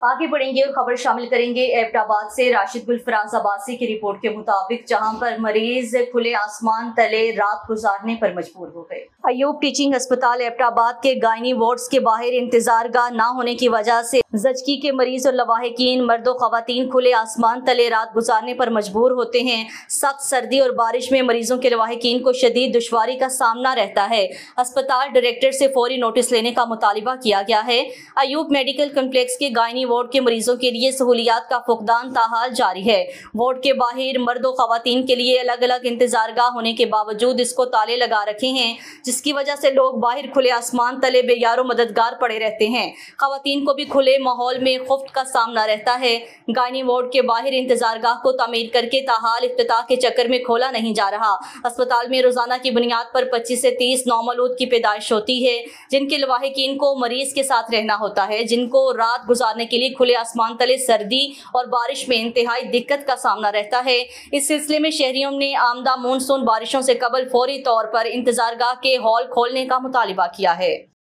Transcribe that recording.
आगे बढ़ेंगे और खबर शामिल करेंगे एबटाबाद से। राशिद गुलफराज अब्बासी की रिपोर्ट के मुताबिक जहां पर मरीज खुले आसमान तले रात गुजारने पर मजबूर हो गए। अयूब टीचिंग अस्पताल एबटाबाद के गायनी वार्ड्स के बाहर इंतजारगाह न होने की वजह से जचकी के मरीज और लवाहिकीन मर्दो खवातीन खुले आसमान तले रात गुजारने पर मजबूर होते हैं। सख्त सर्दी और बारिश में मरीजों के लवाहिकीन को शदीद दुश्वारी का सामना रहता है। अस्पताल डायरेक्टर से फौरी नोटिस लेने का मुतालिबा किया गया है। अयूब मेडिकल कम्प्लेक्स के गायनी वार्ड के मरीजों के लिए सहूलियात का फुकदान ताहाल जारी है। वार्ड के बाहर मर्दों खवातीन के लिए अलग अलग इंतजारगाह होने के बावजूद इसको ताले लगा रखे हैं, जिसकी वजह से लोग बाहर खुले आसमान तले बेयारो मददगार पड़े रहते हैं। खवातीन को भी खुले माहौल में खुफ्त का सामना रहता है। गायनी वार्ड के बाहर इंतजारगाह को तामीर करके ताहाल इफ्तिताह के चक्कर में खोला नहीं जा रहा। अस्पताल में रोजाना की बुनियाद पर 25 से 30 नौमौलूद की पैदाइश होती है, जिनके लवाहिकीन को मरीज के साथ रहना होता है, जिनको रात गुजारने के लिए खुले आसमान तले सर्दी और बारिश में इंतहाई दिक्कत का सामना रहता है। इस सिलसिले में शहरियों ने आमदा मानसून बारिशों से कबल फौरी तौर पर इंतजारगाह के हॉल खोलने का मुतालिबा किया है।